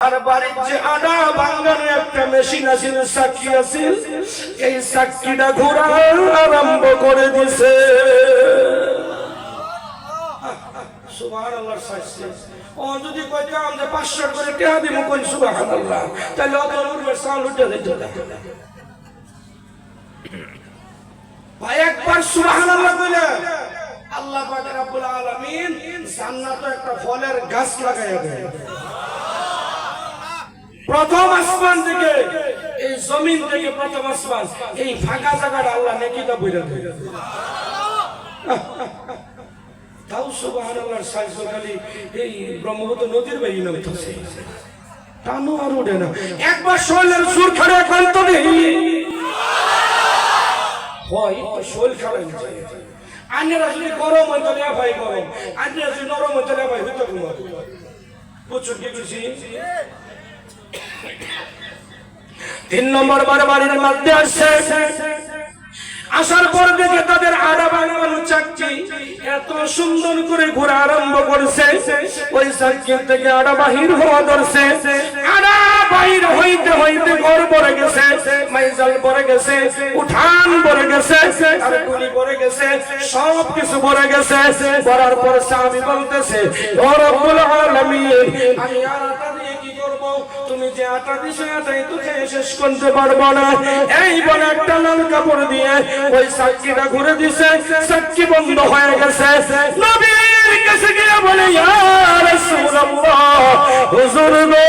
আর বাড়ির যে আডা ভাঙানো একটা মেশিন আছে, চাকি আছে, এই চাকিটা ঘোরা আরম্ভ করে দিছে। সুবহানাল্লাহ। ও যদি কইতাম যে 500 করে টাকা দিব, কই সুবহানাল্লাহ, তাহলে অত রুবের চাল উঠে যেত। ভাই একবার সুবহানাল্লাহ কইলে আল্লাহ পাক রব্বুল আলামিন জান্নাতে একটা ফলের গাছ লাগায়া দেয়। প্রথম আসমান থেকে, এই জমিন থেকে প্রথম আসমান, এই ফাঁকা জায়গাটা আল্লাহ নেকিটা বইরা দেয়। তাও সুবহানাল্লাহ, সাইজ খালি এই ব্রহ্মপুত্র নদীর বাইরে নামতেছে, টানো আর ওঠে না। একবার শৈলের সুর খাড়ে কান্ত নেই হয়, শৈল খাড়ে যায়। আন্যরা যদি গরম হয় তাহলে ভাই গরম, আন্যরা যদি নরম হয় তাহলে ভাই হইতে ঘুমা। প্রচুর কি করছি। 3 নম্বর বার বাড়ির মধ্যে আসছে, আসার পর দেখে তাদের আড়া বানানো চাকরি এত সুন্দর করে ঘোরা আরম্ভ করছে। ওই চাকরি থেকে আড়া বাহির হওয়া ধরছে। আড়া বাহির হইতে হইতে ঘর ভরে গেছে, মাইজাল ভরে গেছে, উঠান ভরে গেছে, আর গুলি ভরে গেছে, সব কিছু ভরে গেছে। ভরার পর সাহাবী বলতেছে, ও রব্বুল আলামিন, আমি আড়াটা দিয়ে কি করব? তুমি যে আটা দিছো এটাই তো খেয়ে শেষ করতে পারবো না। এই বলে একটা লাল কাপড় দিয়ে ওই চাকরিটা ঘুরে দিছে, চাকরি বন্ধ হয়ে গেছে। নবীর কাছে গিয়ে বলে, ইয়া রাসূলুল্লাহ, হুজুর গো,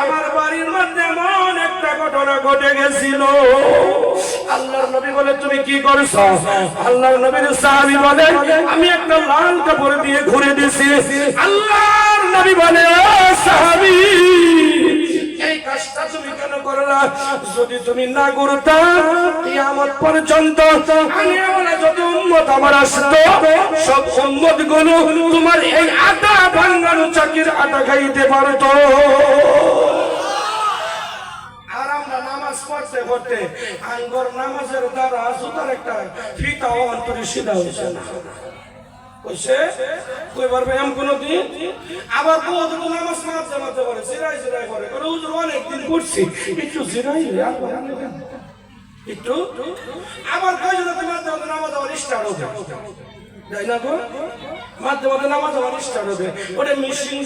আমার বাড়ির মধ্যে এমন একটা ঘটনা ঘটে গেছিল। আল্লাহর নবী বলে, তুমি কি করছো? আল্লাহর নবীর সাহাবী বলে, আমি একটা লাল কাপড় দিয়ে ঘুরে দিছি। আল্লাহর নবী বলে, ও সাহাবী, এই কাজটা তুমি কেন করলা? যদি তুমি না করতা, কিয়ামত পর্যন্ত আমি বলে যত উম্মত আমার আসতো, সব উম্মত গুলো তোমার এই আটা ভাঙানো চাকির আটা খাইতে পারতো। আর আমরা নামাজ পড়তে পড়তে আঙ্গর নামাজের দ্বারা সুতার একটা ফিতা অন্তরে সিধা হয়েছে না, কইছে কই পারবে এম কোন দিন। আবার বহুত নামাজ মাঝে মাঝে করে জিরাই জিরাই করে হুজুর অনেকদিন করছি, একটু জিরাই একটু। আবার কয় যদি মাঝে মাঝে নামাজ আবার স্টার্ট হবে, তাই না গো? মাঝে মাঝে নামাজ আবার স্টার্ট হবে, ওটা মিশিং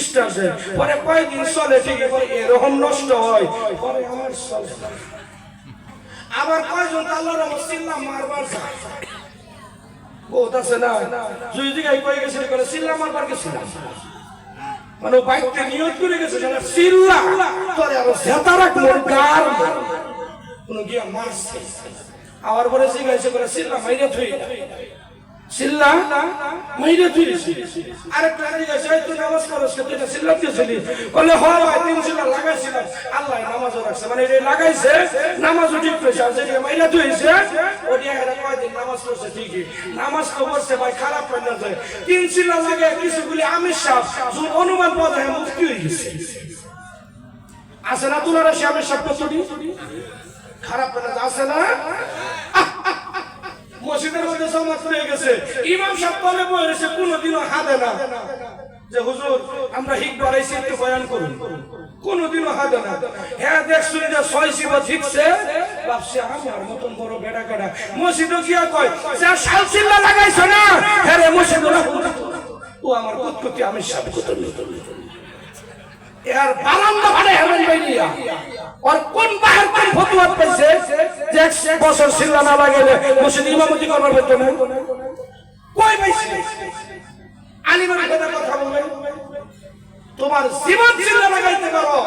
স্টার্ট হয়, পরে কয়েকদিন চলে, ঠিক আছে, এরকম নষ্ট হয়, পরে আমার চলে। আবার কয়জন আল্লাহর রহমত চিল্লাম মারবার যায়, বহুত আছে না, দুই জায়গায় কয়ে গেছিল করে চিল্লা মারবার গেছিলাম, মানে বাইকতে নিয়ত করে গেছে চিল্লা তোরে আরো জেতা রাখবো গার কোন গিয়া মারছে। আবার পরে জিজ্ঞাসা করে চিল্লা মাইরে থুই, চিল্লা মাইরে থুই। আরেকটা জিজ্ঞাসা, তুই নামাজ পড়ছ তুই এটা চিল্লা দিয়েছিলি? বলে হয় ভাই, 3 চিল্লা লাগাইছিলাম, আল্লাহ নামাজও রাখছে, মানে এটা লাগাইছে, নামাজও ঠিক করেছে, আর যেটা মাইরে থুইছে ওটা এরা কয়দিন নামাজ পড়ছে ঠিকই, নামাজ তো পড়ছে ভাই, খারাপ হয় না যায়। 3 চিল্লা লাগে কিছুগুলি আমির সাহেব অনুমান পাওয়া যায় মুফতি হয়ে গেছে, আছে না তুলারা সে আমির সাহেব কতটি খারাপ হয় না, আছে না? মসজিদের মধ্যে জামাত হয়ে গেছে, ইমাম সাহেব তলে বসে কোনোদিনও হাঁদে না যে হুজুর আমরা হিক বাড়াইছি একটু বয়ান করুন, কোনোদিনও হাঁদে না। হ্যাঁ দেখছুন যে 6 শিবা ঠিকছে, ভাবছে আমার মতন বড় বেড়া কাটা মসজিদও গিয়া কয় যা শাল চিল্লা লাগাইছ না, হ্যাঁ রে মসজিদ ও আমার কুতকুতি আমি সব কত এর বারান্দা ভাড়ে হেবেন বাইরিয়া আর কোন বাহির কোন ফতোয়া পাইছে যে 1 বছর চিল্লা না লাগাইলে মসজিদ ইমামতি করবার হতো না, কই পাইছে? আলিমের কথা বলবেন, তোমার জীবন চিল্লা লাগাইতে পারো,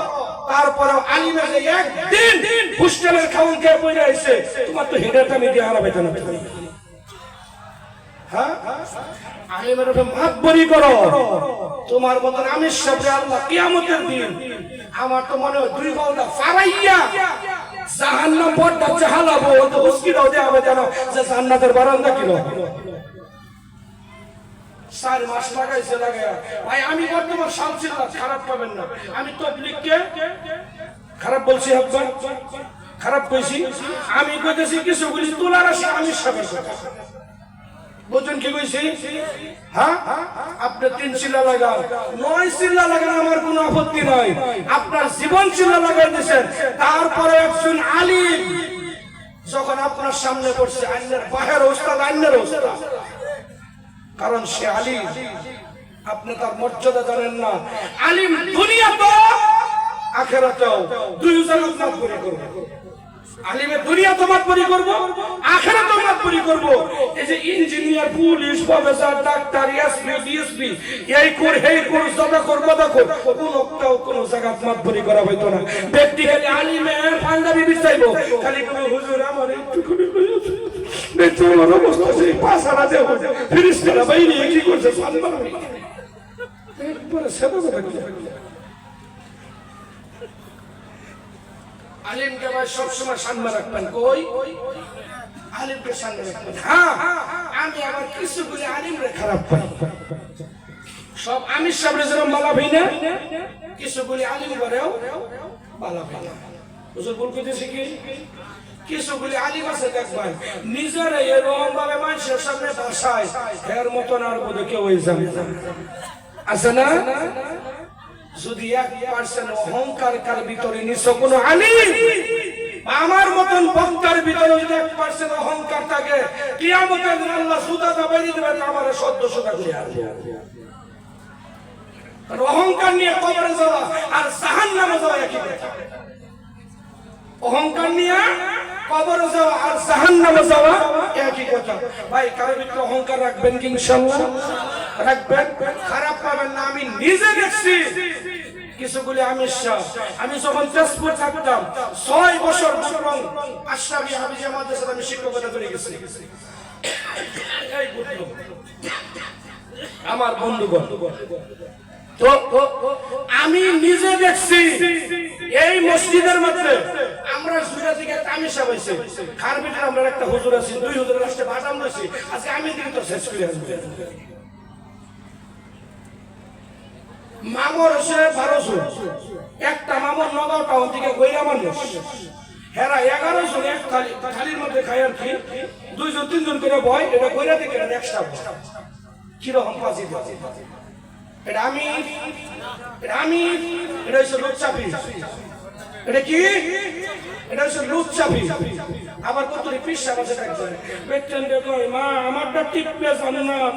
তারপরে আলিমের যে একদিন হোস্টেলের খাওয়ান খেয়ে পড়ে আইছে, তোমার তো হেডারটা মিডিয়া হারাবাইতে না। হ্যাঁ, আলিমের মাতবরি করো, তোমার মতন আমির সাথে আল্লাহ কিয়ামতের দিন আমার তো মনে হয় 2 ঘন্টা ফারাইয়া জাহান্নাম পড়টা জাহালাবো, তো উস্কিটাও দেওয়া হবে জানো যে জান্নাতের বারান্দা কিলো 4 মাস লাগাইছে লাগায়া। ভাই আমি বর্তমান শামসিল্লাহ খারাপ পাবেন না, আমি তবলিগকে খারাপ বলছি, একবার খারাপ কইছি, আমি কইতেছি কিছুগুলি তোলার আসে আমির সাহেবের কথা, বুঝুন কি কইছি? হ্যাঁ, আপনি 3 চিল্লা লাগান, 9 চিল্লা লাগান, আমার কোনো আপত্তি নাই। আপনার জীবন চিল্লা লাগাই দিয়েছেন, তারপরে একজন আলিম যখন আপনার সামনে পড়ছে, আইনের বাহের ওস্তাদ, আইনের ওস্তাদ, কারণ সে আলিম, আপনি তার মর্যাদা জানেন না। আলিম দুনিয়াতে আখিরাতেও দুই জায়গায় মাতবরি করবে। আলিমের দুনিয়া তো মাতবরি করব, আখিরাতেও মাতবরি করব। এই যে engineer, police, professor, doctor, SP, DSP, এই কোর হেই কোর সদা করব দেখো, কোনটাও কোন জায়গা মাতবরি করা হইতো না। ব্যক্তি খালি আলিমের পাঞ্জাবি বিছাইবো, খালি কোন হুজুর আমার একটু করে কইছে দেখো আমার অবস্থা সেই পাছাড়া দেব, ফিরিস্তারা বাইরে কি করছে সম্মান একবারে সেবা করে। আলিমকে ভাই সবসময় সম্মান রাখবেন। কই আলিমকে সম্মান রাখবেন। হ্যাঁ, আমি আবার কিছু বলে আলিমরে খারাপ পাই। সব আমি সামনে যেরকম বালা ভাই না, কিছু বলে আলিম করেও বালা ভাই না। হুজুর বল কইতেছে কি, কিছু বলে আলিম আছে দেখবেন নিজের এরকম ভাবে মানুষের সামনে ভাষায়, এর মতন আর বোধ কেউ আছে না? যদি 1% অহংকার কার ভিতরে নিছো কোন আলিম, আমার মতন বক্তার ভিতরে যদি 1% অহংকার থাকে, কিয়ামতের দিন আল্লাহ সুদা দাবাই দিবে, আমার সদ্য সুদা করে আসবে। আর অহংকার নিয়ে কবরে যাওয়া আর জাহান্নামে যাওয়া একই কথা। অহংকার নিয়ে কবরে যাওয়া আর জাহান্নামে যাওয়া একই কথা। ভাই কারো ভিতরে অহংকার রাখবেন কি? ইনশাআল্লাহ রাখবেন, খারাপ পাবেন না। আমি নিজে দেখছি কিছুগুলি আমি যখন তেজপুর থাকতাম 6 বছর আশরাফি হাফিজিয়া মাদ্রাসায় আমি শিক্ষকতা করে গেছি। এই আমার বন্ধুগণ, তো আমি নিজে দেখছি এই মসজিদের মধ্যে আমরা সুরা থেকে তামিশা হইছে, খারবিটের আমরা একটা হুজুর আছি, 2 হুজুরের রাস্তায় বাদাম রয়েছে, আজকে আমি দিকে তো শেষ করে আসবো। মামর হচ্ছে 12 জন, একটা মামর নগাঁও টাউন থেকে গইরা মানুষ, হেরা 11 জন এক থালির মধ্যে খায় আর কি, 2 জন 3 জন করে বয়, এটা গইরা থেকে এক্সট্রা কিরকম পাজি পাজি। এটা আমি এটা হচ্ছে লুচ্চাপি। এটা কি? এটা হচ্ছে লুচ্চাপি। আবার কত পিসা বসে থাকবে, বেটেন দেখো মা আমারটা টিপবে জানো না,